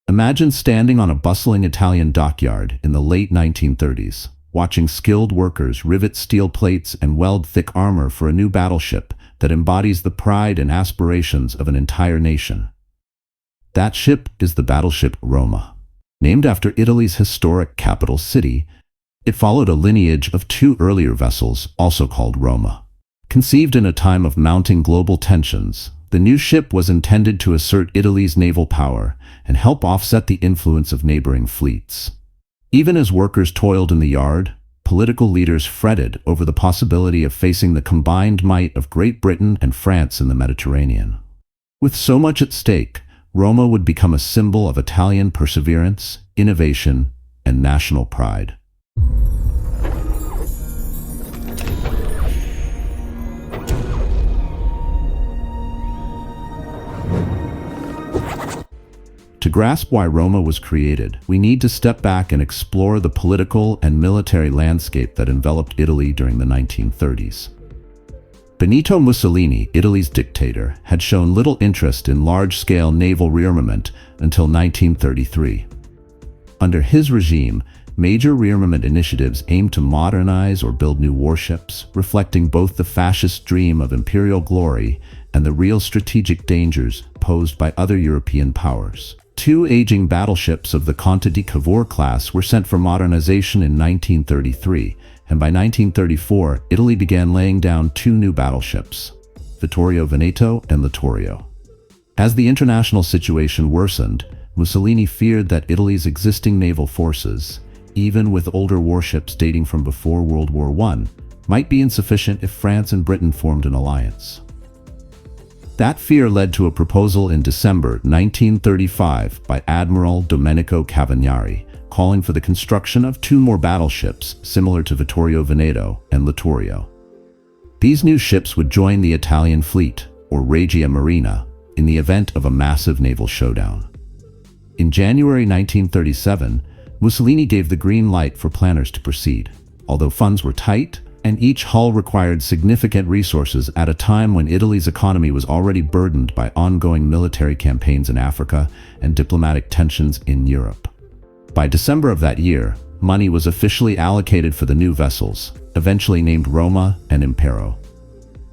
Imagine standing on a bustling Italian dockyard in the late 1930s, watching skilled workers rivet steel plates and weld thick armor for a new battleship that embodies the pride and aspirations of an entire nation. That ship is the Battleship Roma. Named after Italy's historic capital city, it followed a lineage of two earlier vessels, also called Roma. Conceived in a time of mounting global tensions, the new ship was intended to assert Italy's naval power and help offset the influence of neighboring fleets. Even as workers toiled in the yard, political leaders fretted over the possibility of facing the combined might of Great Britain and France in the Mediterranean. With so much at stake, Roma would become a symbol of Italian perseverance, innovation, and national pride. To grasp why Roma was created, we need to step back and explore the political and military landscape that enveloped Italy during the 1930s. Benito Mussolini, Italy's dictator, had shown little interest in large-scale naval rearmament until 1933. Under his regime, major rearmament initiatives aimed to modernize or build new warships, reflecting both the fascist dream of imperial glory and the real strategic dangers posed by other European powers. Two aging battleships of the Conte di Cavour class were sent for modernization in 1933, and by 1934, Italy began laying down two new battleships, Vittorio Veneto and Littorio. As the international situation worsened, Mussolini feared that Italy's existing naval forces, even with older warships dating from before World War I, might be insufficient if France and Britain formed an alliance. That fear led to a proposal in December 1935 by Admiral Domenico Cavagnari, calling for the construction of two more battleships similar to Vittorio Veneto and Littorio. These new ships would join the Italian fleet, or Regia Marina, in the event of a massive naval showdown. In January 1937, Mussolini gave the green light for planners to proceed. Although funds were tight, and each hull required significant resources at a time when Italy's economy was already burdened by ongoing military campaigns in Africa and diplomatic tensions in Europe. By December of that year, money was officially allocated for the new vessels, eventually named Roma and Impero.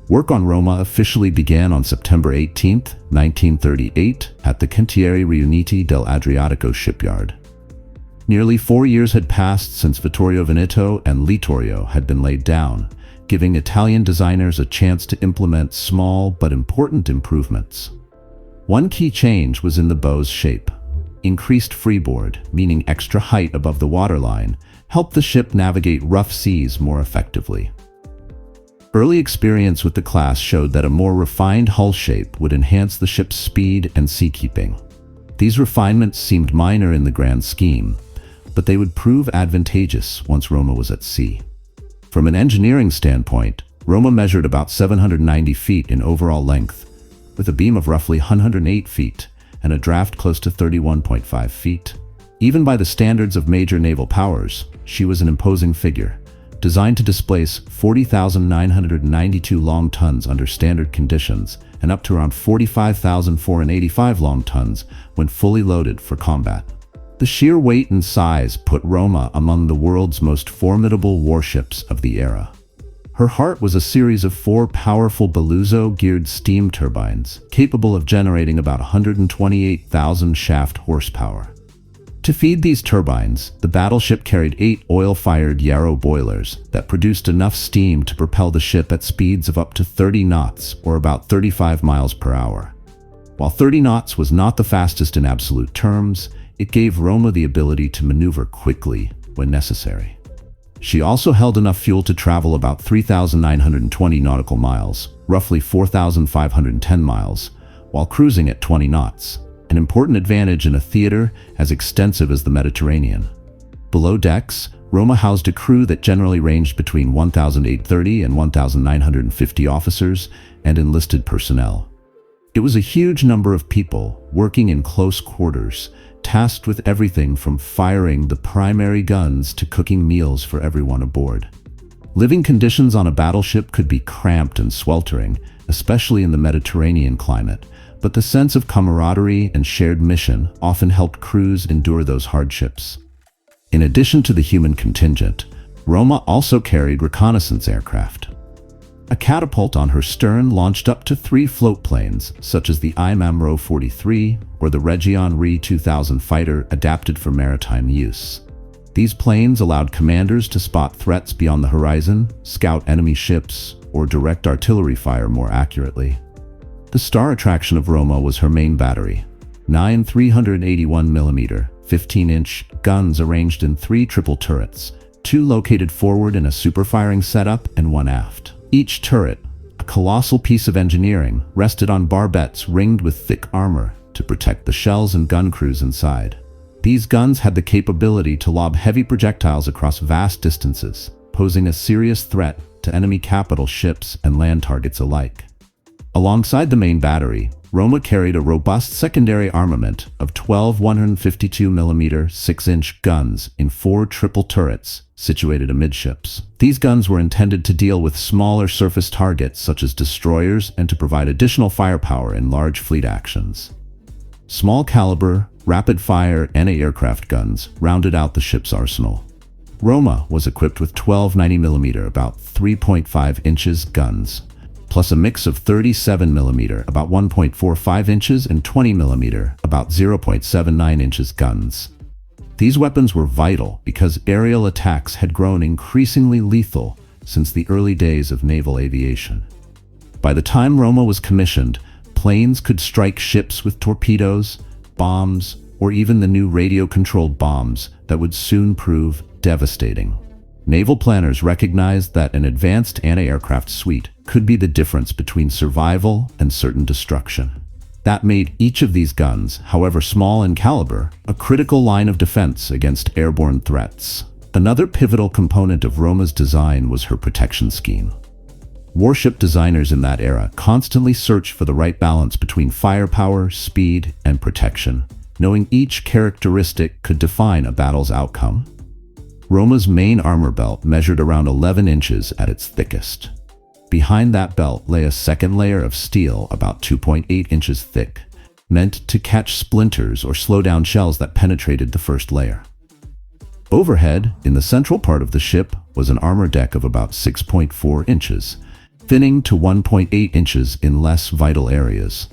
Work on Roma officially began on September 18, 1938, at the Cantieri Riuniti dell'Adriatico shipyard. Nearly 4 years had passed since Vittorio Veneto and Littorio had been laid down, giving Italian designers a chance to implement small but important improvements. One key change was in the bow's shape. Increased freeboard, meaning extra height above the waterline, helped the ship navigate rough seas more effectively. Early experience with the class showed that a more refined hull shape would enhance the ship's speed and seakeeping. These refinements seemed minor in the grand scheme, but they would prove advantageous once Roma was at sea. From an engineering standpoint, Roma measured about 790 feet in overall length, with a beam of roughly 108 feet and a draft close to 31.5 feet. Even by the standards of major naval powers, she was an imposing figure, designed to displace 40,992 long tons under standard conditions and up to around 45,485 long tons when fully loaded for combat. The sheer weight and size put Roma among the world's most formidable warships of the era. Her heart was a series of 4 powerful Beluzzo-geared steam turbines, capable of generating about 128,000 shaft horsepower. To feed these turbines, the battleship carried 8 oil-fired Yarrow boilers that produced enough steam to propel the ship at speeds of up to 30 knots, or about 35 miles per hour. While 30 knots was not the fastest in absolute terms, it gave Roma the ability to maneuver quickly when necessary. She also held enough fuel to travel about 3,920 nautical miles, roughly 4,510 miles, while cruising at 20 knots, an important advantage in a theater as extensive as the Mediterranean. Below decks, Roma housed a crew that generally ranged between 1,830 and 1,950 officers and enlisted personnel. It was a huge number of people working in close quarters, tasked with everything from firing the primary guns to cooking meals for everyone aboard. Living conditions on a battleship could be cramped and sweltering, especially in the Mediterranean climate, but the sense of camaraderie and shared mission often helped crews endure those hardships. In addition to the human contingent, Roma also carried reconnaissance aircraft. A catapult on her stern launched up to 3 float planes, such as the IMAMRO 43 or the Region Re 2000 fighter adapted for maritime use. These planes allowed commanders to spot threats beyond the horizon, scout enemy ships, or direct artillery fire more accurately. The star attraction of Roma was her main battery. 9 381mm, 15-inch guns arranged in 3 triple turrets, 2 located forward in a superfiring setup and 1 aft. Each turret, a colossal piece of engineering, rested on barbettes ringed with thick armor to protect the shells and gun crews inside. These guns had the capability to lob heavy projectiles across vast distances, posing a serious threat to enemy capital ships and land targets alike. Alongside the main battery, Roma carried a robust secondary armament of 12 152mm 6-inch guns in 4 triple turrets situated amidships. These guns were intended to deal with smaller surface targets such as destroyers and to provide additional firepower in large fleet actions. Small caliber, rapid-fire anti-aircraft guns rounded out the ship's arsenal. Roma was equipped with 12 90mm about 3.5 inches guns, plus a mix of 37mm about 1.45 inches and 20mm about 0.79 inches guns. These weapons were vital because aerial attacks had grown increasingly lethal since the early days of naval aviation. By the time Roma was commissioned, planes could strike ships with torpedoes, bombs, or even the new radio-controlled bombs that would soon prove devastating. Naval planners recognized that an advanced anti-aircraft suite could be the difference between survival and certain destruction. That made each of these guns, however small in caliber, a critical line of defense against airborne threats. Another pivotal component of Roma's design was her protection scheme. Warship designers in that era constantly searched for the right balance between firepower, speed, and protection, knowing each characteristic could define a battle's outcome. Roma's main armor belt measured around 11 inches at its thickest. Behind that belt lay a second layer of steel about 2.8 inches thick, meant to catch splinters or slow down shells that penetrated the first layer. Overhead, in the central part of the ship, was an armor deck of about 6.4 inches, thinning to 1.8 inches in less vital areas.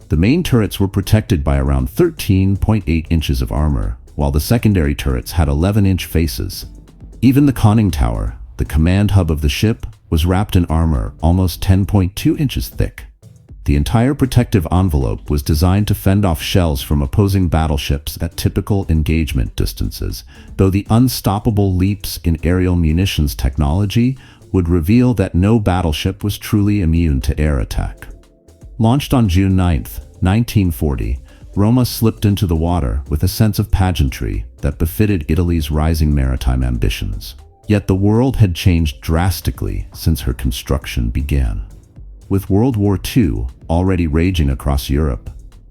The main turrets were protected by around 13.8 inches of armor, while the secondary turrets had 11-inch faces. Even the conning tower, the command hub of the ship, was wrapped in armor almost 10.2 inches thick. The entire protective envelope was designed to fend off shells from opposing battleships at typical engagement distances, though the unstoppable leaps in aerial munitions technology would reveal that no battleship was truly immune to air attack. Launched on June 9, 1940, Roma slipped into the water with a sense of pageantry that befitted Italy's rising maritime ambitions. Yet the world had changed drastically since her construction began. With World War II already raging across Europe,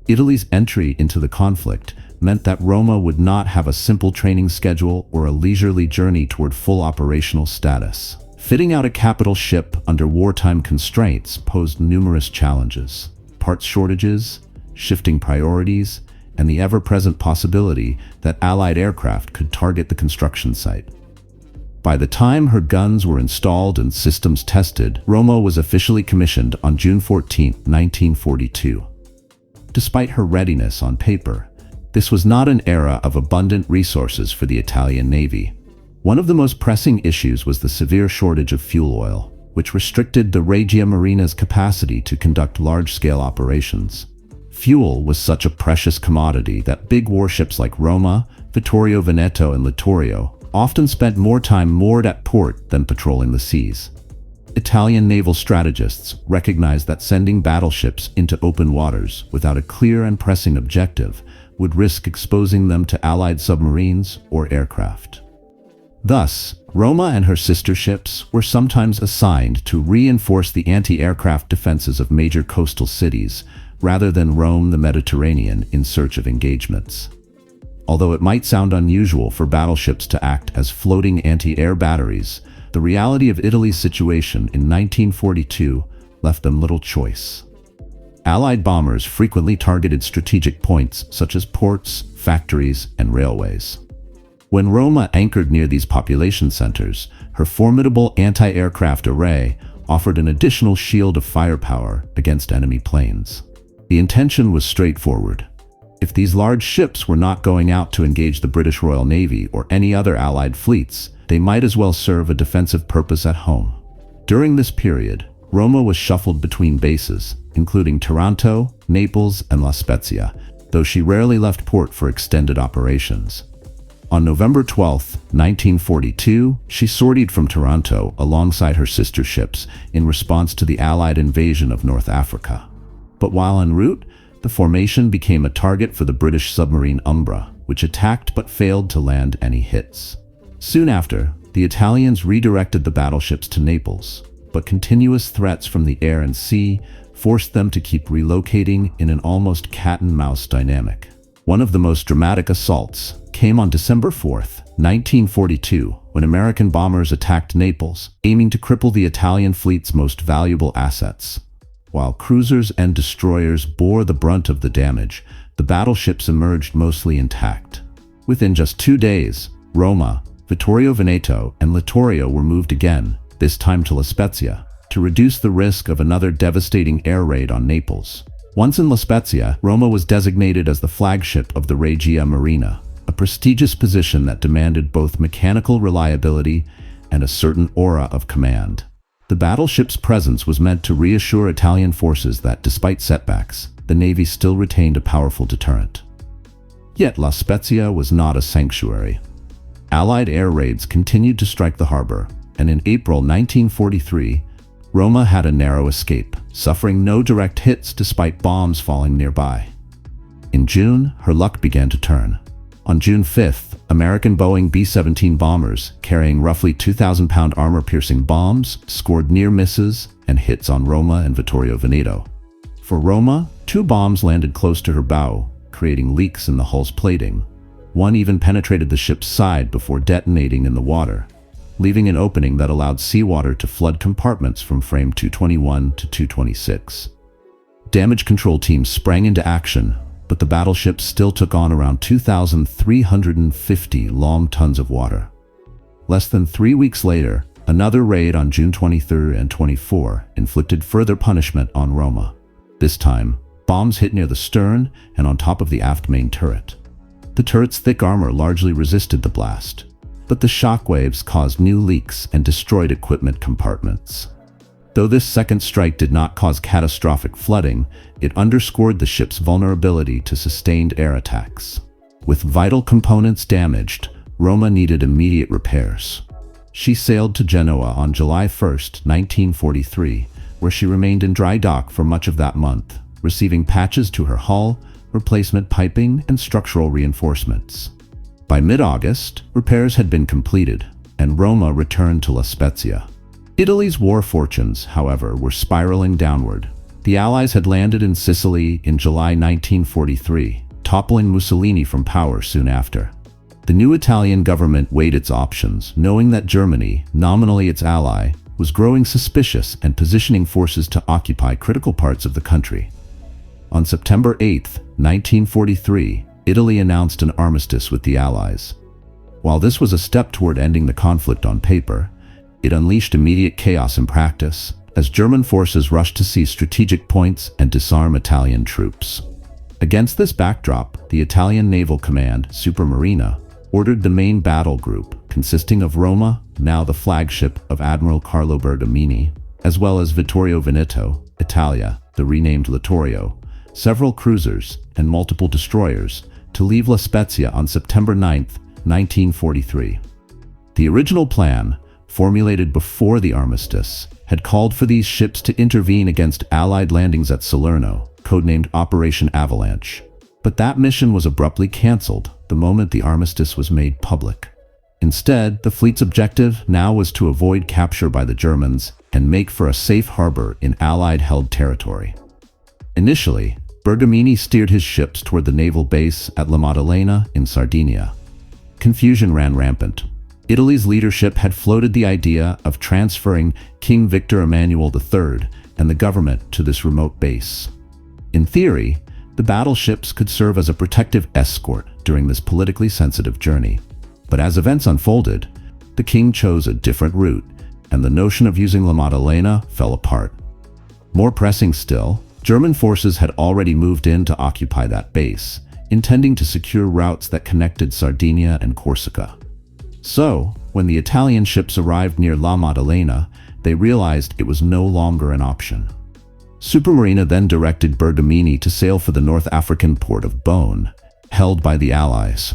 Italy's entry into the conflict meant that Roma would not have a simple training schedule or a leisurely journey toward full operational status. Fitting out a capital ship under wartime constraints posed numerous challenges: parts shortages, shifting priorities, and the ever-present possibility that Allied aircraft could target the construction site. By the time her guns were installed and systems tested, Roma was officially commissioned on June 14, 1942. Despite her readiness on paper, this was not an era of abundant resources for the Italian Navy. One of the most pressing issues was the severe shortage of fuel oil, which restricted the Regia Marina's capacity to conduct large-scale operations. Fuel was such a precious commodity that big warships like Roma, Vittorio Veneto, and Littorio often spent more time moored at port than patrolling the seas. Italian naval strategists recognized that sending battleships into open waters without a clear and pressing objective would risk exposing them to Allied submarines or aircraft. Thus, Roma and her sister ships were sometimes assigned to reinforce the anti-aircraft defenses of major coastal cities, rather than roam the Mediterranean in search of engagements. Although it might sound unusual for battleships to act as floating anti-air batteries, the reality of Italy's situation in 1942 left them little choice. Allied bombers frequently targeted strategic points such as ports, factories, and railways. When Roma anchored near these population centers, her formidable anti-aircraft array offered an additional shield of firepower against enemy planes. The intention was straightforward. If these large ships were not going out to engage the British Royal Navy or any other Allied fleets, they might as well serve a defensive purpose at home. During this period, Roma was shuffled between bases, including Taranto, Naples, and La Spezia, though she rarely left port for extended operations. On November 12, 1942, she sortied from Taranto alongside her sister ships in response to the Allied invasion of North Africa. But while en route, the formation became a target for the British submarine Umbra, which attacked but failed to land any hits. Soon after, the Italians redirected the battleships to Naples, but continuous threats from the air and sea forced them to keep relocating in an almost cat-and-mouse dynamic. One of the most dramatic assaults came on December 4, 1942, when American bombers attacked Naples, aiming to cripple the Italian fleet's most valuable assets. While cruisers and destroyers bore the brunt of the damage, the battleships emerged mostly intact. Within just 2 days, Roma, Vittorio Veneto, and Littorio were moved again, this time to La Spezia, to reduce the risk of another devastating air raid on Naples. Once in La Spezia, Roma was designated as the flagship of the Regia Marina, a prestigious position that demanded both mechanical reliability and a certain aura of command. The battleship's presence was meant to reassure Italian forces that, despite setbacks, the Navy still retained a powerful deterrent. Yet La Spezia was not a sanctuary. Allied air raids continued to strike the harbor, and in April 1943, Roma had a narrow escape, suffering no direct hits despite bombs falling nearby. In June, her luck began to turn. On June 5th, American Boeing B-17 bombers, carrying roughly 2,000-pound armor-piercing bombs, scored near misses and hits on Roma and Vittorio Veneto. For Roma, 2 bombs landed close to her bow, creating leaks in the hull's plating. One even penetrated the ship's side before detonating in the water, leaving an opening that allowed seawater to flood compartments from frame 221 to 226. Damage control teams sprang into action, but the battleship still took on around 2,350 long tons of water. Less than 3 weeks later, another raid on June 23 and 24 inflicted further punishment on Roma. This time, bombs hit near the stern and on top of the aft main turret. The turret's thick armor largely resisted the blast, but the shock waves caused new leaks and destroyed equipment compartments. Though this second strike did not cause catastrophic flooding, it underscored the ship's vulnerability to sustained air attacks. With vital components damaged, Roma needed immediate repairs. She sailed to Genoa on July 1, 1943, where she remained in dry dock for much of that month, receiving patches to her hull, replacement piping, and structural reinforcements. By mid-August, repairs had been completed, and Roma returned to La Spezia. Italy's war fortunes, however, were spiraling downward. The Allies had landed in Sicily in July 1943, toppling Mussolini from power soon after. The new Italian government weighed its options, knowing that Germany, nominally its ally, was growing suspicious and positioning forces to occupy critical parts of the country. On September 8, 1943, Italy announced an armistice with the Allies. While this was a step toward ending the conflict on paper, it unleashed immediate chaos in practice, as German forces rushed to seize strategic points and disarm Italian troops. Against this backdrop, the Italian Naval Command, Supermarina, ordered the main battle group, consisting of Roma, now the flagship of Admiral Carlo Bergamini, as well as Vittorio Veneto, Italia, the renamed Littorio, several cruisers, and multiple destroyers, to leave La Spezia on September 9, 1943. The original plan, formulated before the armistice, had called for these ships to intervene against Allied landings at Salerno, codenamed Operation Avalanche. But that mission was abruptly cancelled the moment the armistice was made public. Instead, the fleet's objective now was to avoid capture by the Germans and make for a safe harbor in Allied-held territory. Initially, Bergamini steered his ships toward the naval base at La Maddalena in Sardinia. Confusion ran rampant. Italy's leadership had floated the idea of transferring King Victor Emmanuel III and the government to this remote base. In theory, the battleships could serve as a protective escort during this politically sensitive journey. But as events unfolded, the king chose a different route, and the notion of using La Maddalena fell apart. More pressing still, German forces had already moved in to occupy that base, intending to secure routes that connected Sardinia and Corsica. So, when the Italian ships arrived near La Maddalena, they realized it was no longer an option. Supermarina then directed Bergamini to sail for the North African port of Beaune, held by the Allies.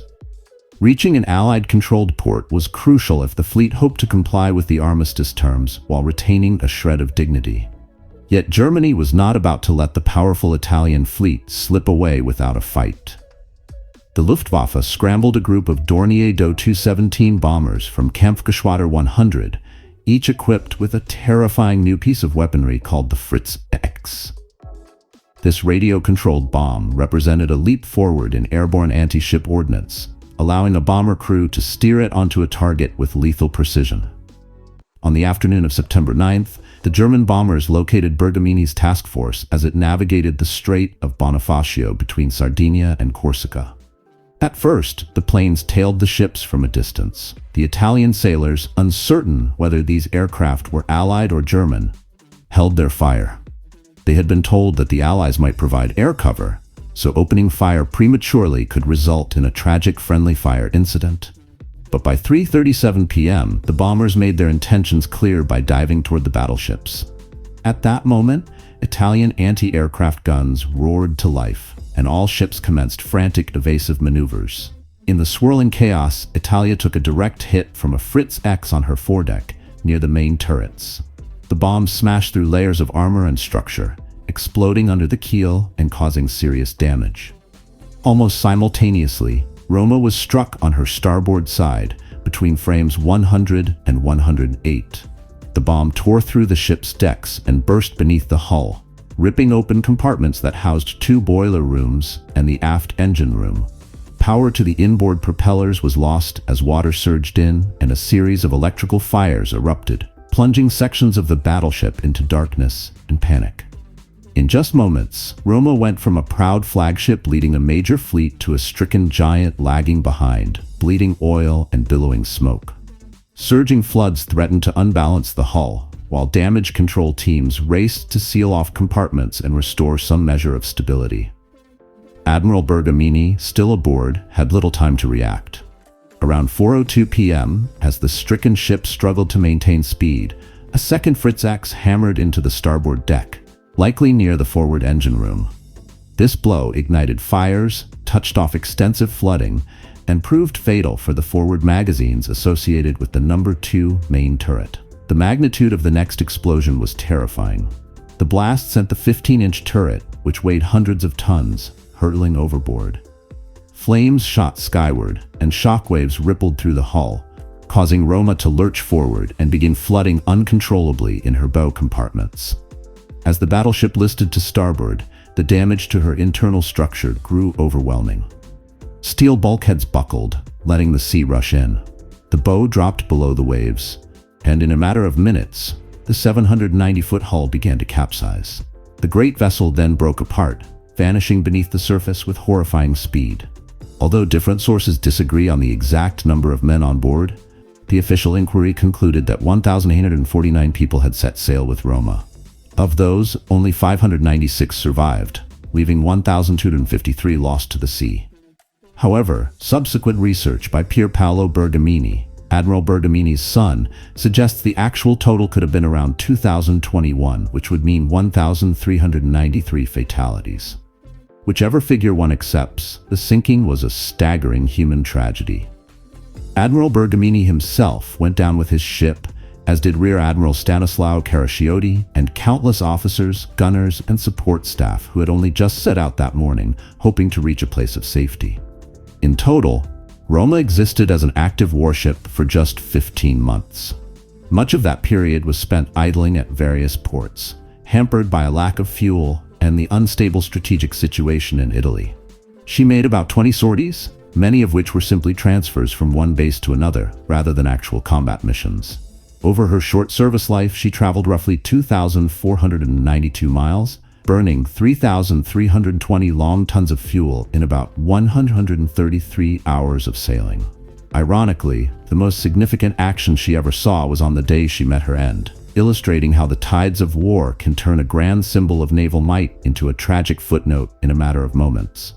Reaching an Allied-controlled port was crucial if the fleet hoped to comply with the armistice terms while retaining a shred of dignity. Yet Germany was not about to let the powerful Italian fleet slip away without a fight. The Luftwaffe scrambled a group of Dornier Do 217 bombers from Kampfgeschwader 100, each equipped with a terrifying new piece of weaponry called the Fritz X. This radio-controlled bomb represented a leap forward in airborne anti-ship ordnance, allowing a bomber crew to steer it onto a target with lethal precision. On the afternoon of September 9th, the German bombers located Bergamini's task force as it navigated the Strait of Bonifacio between Sardinia and Corsica. At first, the planes tailed the ships from a distance. The Italian sailors, uncertain whether these aircraft were Allied or German, held their fire. They had been told that the Allies might provide air cover, so opening fire prematurely could result in a tragic friendly fire incident. But by 3:37 p.m., the bombers made their intentions clear by diving toward the battleships. At that moment, Italian anti-aircraft guns roared to life, and all ships commenced frantic evasive maneuvers. In the swirling chaos, Italia took a direct hit from a Fritz X on her foredeck, near the main turrets. The bomb smashed through layers of armor and structure, exploding under the keel and causing serious damage. Almost simultaneously, Roma was struck on her starboard side, between frames 100 and 108. The bomb tore through the ship's decks and burst beneath the hull, ripping open compartments that housed 2 boiler rooms and the aft engine room. Power to the inboard propellers was lost as water surged in and a series of electrical fires erupted, plunging sections of the battleship into darkness and panic. In just moments, Roma went from a proud flagship leading a major fleet to a stricken giant lagging behind, bleeding oil and billowing smoke. Surging floods threatened to unbalance the hull, while damage control teams raced to seal off compartments and restore some measure of stability. Admiral Bergamini, still aboard, had little time to react. Around 4:02 p.m., as the stricken ship struggled to maintain speed, a second Fritz X hammered into the starboard deck, likely near the forward engine room. This blow ignited fires, touched off extensive flooding, and proved fatal for the forward magazines associated with the No. 2 main turret. The magnitude of the next explosion was terrifying. The blast sent the 15-inch turret, which weighed hundreds of tons, hurtling overboard. Flames shot skyward, and shockwaves rippled through the hull, causing Roma to lurch forward and begin flooding uncontrollably in her bow compartments. As the battleship listed to starboard, the damage to her internal structure grew overwhelming. Steel bulkheads buckled, letting the sea rush in. The bow dropped below the waves, and in a matter of minutes, the 790-foot hull began to capsize. The great vessel then broke apart, vanishing beneath the surface with horrifying speed. Although different sources disagree on the exact number of men on board, the official inquiry concluded that 1,849 people had set sail with Roma. Of those, only 596 survived, leaving 1,253 lost to the sea. However, subsequent research by Pier Paolo Bergamini, Admiral Bergamini's son, suggests the actual total could have been around 2,021, which would mean 1,393 fatalities. Whichever figure one accepts, the sinking was a staggering human tragedy. Admiral Bergamini himself went down with his ship, as did Rear Admiral Stanislao Caraccioti and countless officers, gunners, and support staff who had only just set out that morning, hoping to reach a place of safety. In total, Roma existed as an active warship for just 15 months. Much of that period was spent idling at various ports, hampered by a lack of fuel and the unstable strategic situation in Italy. She made about 20 sorties, many of which were simply transfers from one base to another, rather than actual combat missions. Over her short service life, she traveled roughly 2,492 miles, burning 3,320 long tons of fuel in about 133 hours of sailing. Ironically, the most significant action she ever saw was on the day she met her end, illustrating how the tides of war can turn a grand symbol of naval might into a tragic footnote in a matter of moments.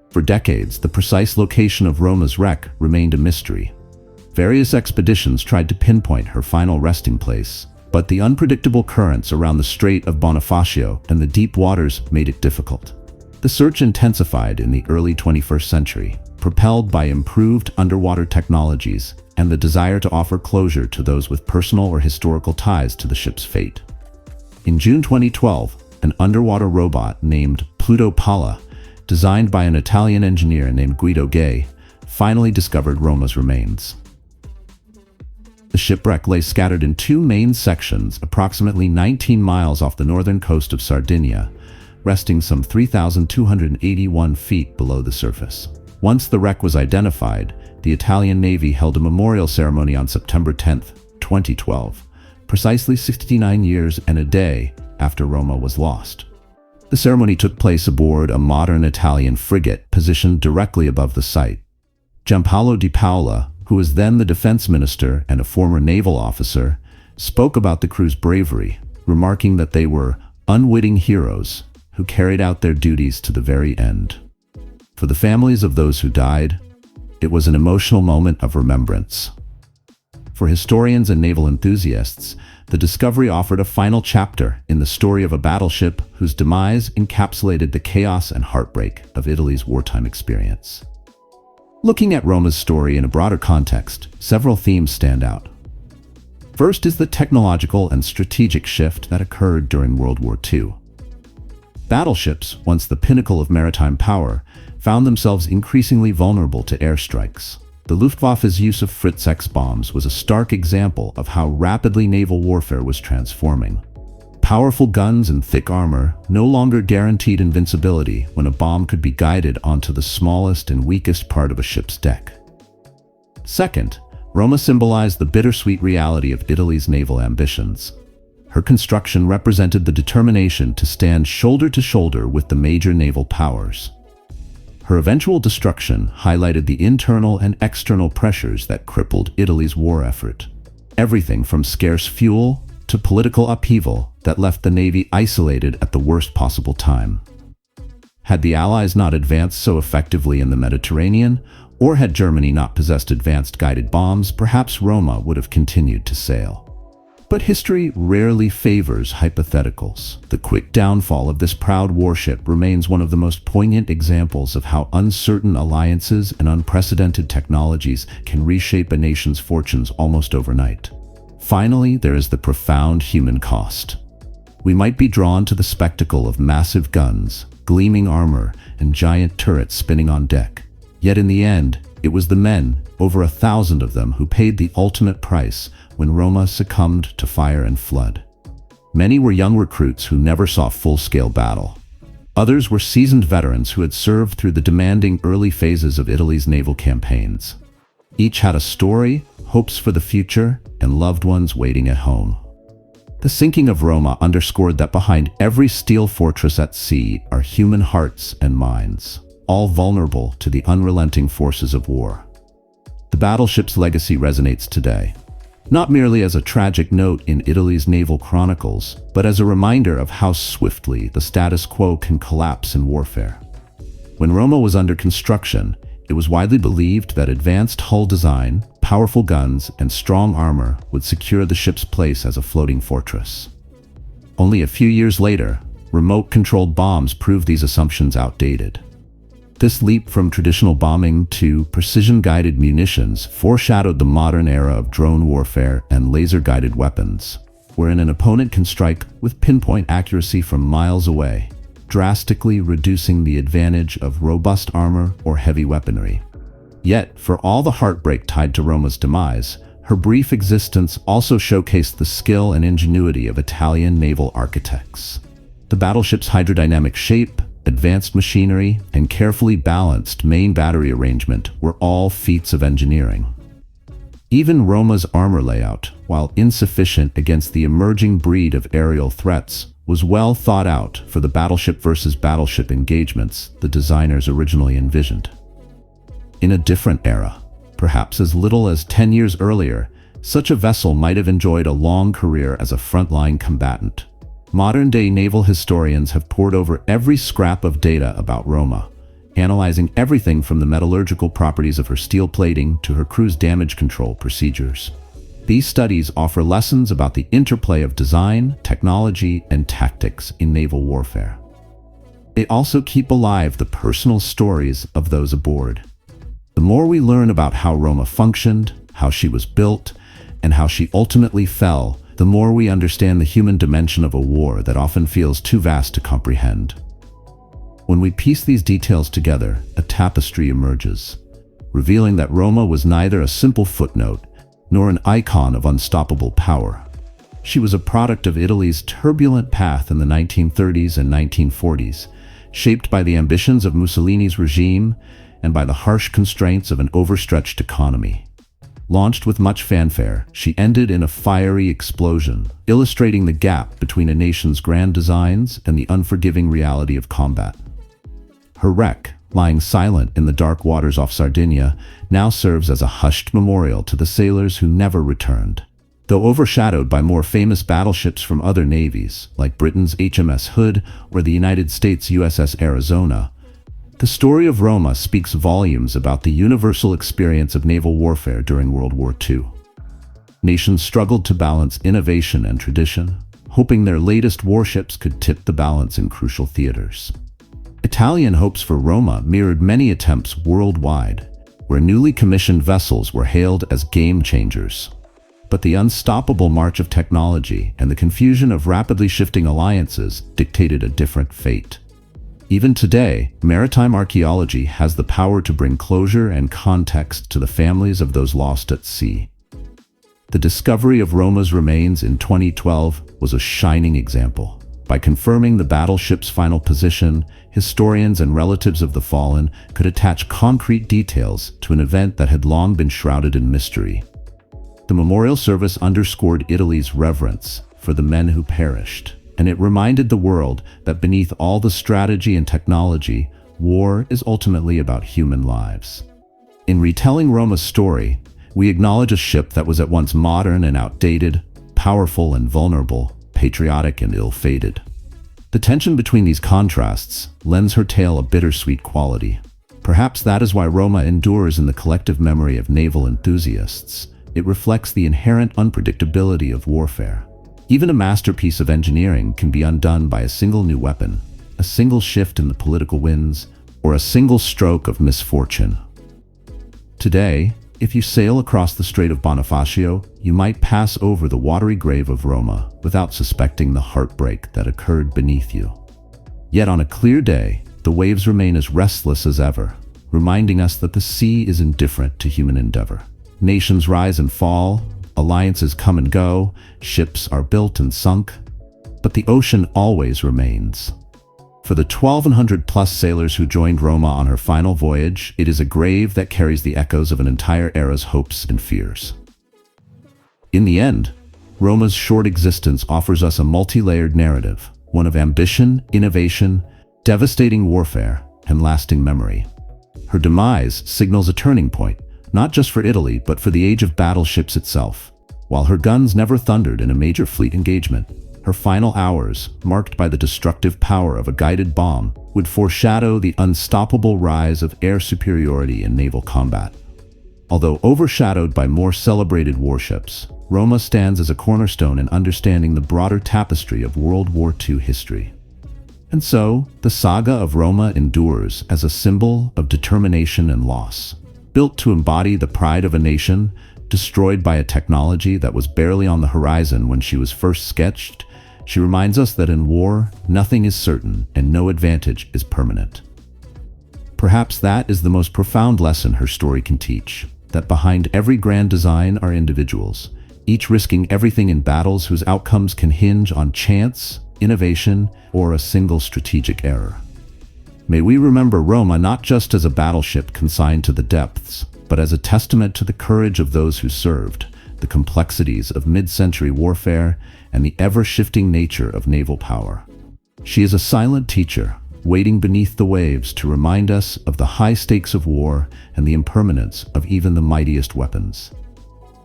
For decades, the precise location of Roma's wreck remained a mystery. Various expeditions tried to pinpoint her final resting place, but the unpredictable currents around the Strait of Bonifacio and the deep waters made it difficult. The search intensified in the early 21st century, propelled by improved underwater technologies and the desire to offer closure to those with personal or historical ties to the ship's fate. In June 2012, an underwater robot named Pluto Palla, designed by an Italian engineer named Guido Gay, finally discovered Roma's remains. The shipwreck lay scattered in two main sections, approximately 19 miles off the northern coast of Sardinia, resting some 3,281 feet below the surface. Once the wreck was identified, the Italian Navy held a memorial ceremony on September 10, 2012, precisely 69 years and a day after Roma was lost. The ceremony took place aboard a modern Italian frigate positioned directly above the site. Giampaolo Di Paola, who was then the defense minister and a former naval officer, spoke about the crew's bravery, remarking that they were unwitting heroes who carried out their duties to the very end. For the families of those who died, it was an emotional moment of remembrance. For historians and naval enthusiasts, the discovery offered a final chapter in the story of a battleship whose demise encapsulated the chaos and heartbreak of Italy's wartime experience. Looking at Roma's story in a broader context, several themes stand out. First is the technological and strategic shift that occurred during World War II. Battleships, once the pinnacle of maritime power, found themselves increasingly vulnerable to airstrikes. The Luftwaffe's use of Fritz X bombs was a stark example of how rapidly naval warfare was transforming. Powerful guns and thick armor no longer guaranteed invincibility when a bomb could be guided onto the smallest and weakest part of a ship's deck. Second, Roma symbolized the bittersweet reality of Italy's naval ambitions. Her construction represented the determination to stand shoulder to shoulder with the major naval powers. Her eventual destruction highlighted the internal and external pressures that crippled Italy's war effort. Everything from scarce fuel to political upheaval that left the Navy isolated at the worst possible time. Had the Allies not advanced so effectively in the Mediterranean, or had Germany not possessed advanced guided bombs, perhaps Roma would have continued to sail. But history rarely favors hypotheticals. The quick downfall of this proud warship remains one of the most poignant examples of how uncertain alliances and unprecedented technologies can reshape a nation's fortunes almost overnight. Finally, there is the profound human cost. We might be drawn to the spectacle of massive guns, gleaming armor, and giant turrets spinning on deck. Yet in the end, it was the men, over 1,000 of them, who paid the ultimate price when Roma succumbed to fire and flood. Many were young recruits who never saw full-scale battle. Others were seasoned veterans who had served through the demanding early phases of Italy's naval campaigns. Each had a story, hopes for the future, and loved ones waiting at home. The sinking of Roma underscored that behind every steel fortress at sea are human hearts and minds, all vulnerable to the unrelenting forces of war. The battleship's legacy resonates today, not merely as a tragic note in Italy's naval chronicles, but as a reminder of how swiftly the status quo can collapse in warfare. When Roma was under construction, it was widely believed that advanced hull design, powerful guns, and strong armor would secure the ship's place as a floating fortress. Only a few years later, remote-controlled bombs proved these assumptions outdated. This leap from traditional bombing to precision-guided munitions foreshadowed the modern era of drone warfare and laser-guided weapons, wherein an opponent can strike with pinpoint accuracy from miles away, drastically reducing the advantage of robust armor or heavy weaponry. Yet, for all the heartbreak tied to Roma's demise, her brief existence also showcased the skill and ingenuity of Italian naval architects. The battleship's hydrodynamic shape, advanced machinery, and carefully balanced main battery arrangement were all feats of engineering. Even Roma's armor layout, while insufficient against the emerging breed of aerial threats, was well thought out for the battleship versus battleship engagements the designers originally envisioned. In a different era, perhaps as little as 10 years earlier, such a vessel might have enjoyed a long career as a frontline combatant. Modern-day naval historians have pored over every scrap of data about Roma, analyzing everything from the metallurgical properties of her steel plating to her crew's damage control procedures. These studies offer lessons about the interplay of design, technology, and tactics in naval warfare. They also keep alive the personal stories of those aboard. The more we learn about how Roma functioned, how she was built, and how she ultimately fell, the more we understand the human dimension of a war that often feels too vast to comprehend. When we piece these details together, a tapestry emerges, revealing that Roma was neither a simple footnote nor an icon of unstoppable power. She was a product of Italy's turbulent path in the 1930s and 1940s, shaped by the ambitions of Mussolini's regime and by the harsh constraints of an overstretched economy. Launched with much fanfare, she ended in a fiery explosion, illustrating the gap between a nation's grand designs and the unforgiving reality of combat. Her wreck, lying silent in the dark waters off Sardinia, now serves as a hushed memorial to the sailors who never returned. Though overshadowed by more famous battleships from other navies, like Britain's HMS Hood or the United States USS Arizona, the story of Roma speaks volumes about the universal experience of naval warfare during World War II. Nations struggled to balance innovation and tradition, hoping their latest warships could tip the balance in crucial theaters. Italian hopes for Roma mirrored many attempts worldwide, where newly commissioned vessels were hailed as game changers. But the unstoppable march of technology and the confusion of rapidly shifting alliances dictated a different fate. Even today, maritime archaeology has the power to bring closure and context to the families of those lost at sea. The discovery of Roma's remains in 2012 was a shining example. By confirming the battleship's final position, historians and relatives of the fallen could attach concrete details to an event that had long been shrouded in mystery. The memorial service underscored Italy's reverence for the men who perished, and it reminded the world that beneath all the strategy and technology, war is ultimately about human lives. In retelling Roma's story, we acknowledge a ship that was at once modern and outdated, powerful and vulnerable, patriotic and ill-fated. The tension between these contrasts lends her tale a bittersweet quality. Perhaps that is why Roma endures in the collective memory of naval enthusiasts. It reflects the inherent unpredictability of warfare. Even a masterpiece of engineering can be undone by a single new weapon, a single shift in the political winds, or a single stroke of misfortune. Today, if you sail across the Strait of Bonifacio, you might pass over the watery grave of Roma without suspecting the heartbreak that occurred beneath you. Yet on a clear day, the waves remain as restless as ever, reminding us that the sea is indifferent to human endeavor. Nations rise and fall, alliances come and go, ships are built and sunk, but the ocean always remains. For the 1,200-plus sailors who joined Roma on her final voyage, it is a grave that carries the echoes of an entire era's hopes and fears. In the end, Roma's short existence offers us a multi-layered narrative, one of ambition, innovation, devastating warfare, and lasting memory. Her demise signals a turning point, not just for Italy, but for the age of battleships itself. While her guns never thundered in a major fleet engagement, her final hours, marked by the destructive power of a guided bomb, would foreshadow the unstoppable rise of air superiority in naval combat. Although overshadowed by more celebrated warships, Roma stands as a cornerstone in understanding the broader tapestry of World War II history. And so, the saga of Roma endures as a symbol of determination and loss. Built to embody the pride of a nation, destroyed by a technology that was barely on the horizon when she was first sketched, she reminds us that in war, nothing is certain and no advantage is permanent. Perhaps that is the most profound lesson her story can teach, that behind every grand design are individuals, each risking everything in battles whose outcomes can hinge on chance, innovation, or a single strategic error. May we remember Roma not just as a battleship consigned to the depths, but as a testament to the courage of those who served, the complexities of mid-century warfare, and the ever-shifting nature of naval power. She is a silent teacher, waiting beneath the waves to remind us of the high stakes of war and the impermanence of even the mightiest weapons.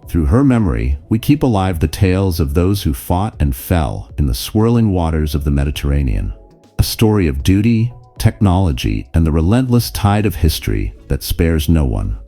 Through her memory, we keep alive the tales of those who fought and fell in the swirling waters of the Mediterranean. A story of duty, technology, and the relentless tide of history that spares no one.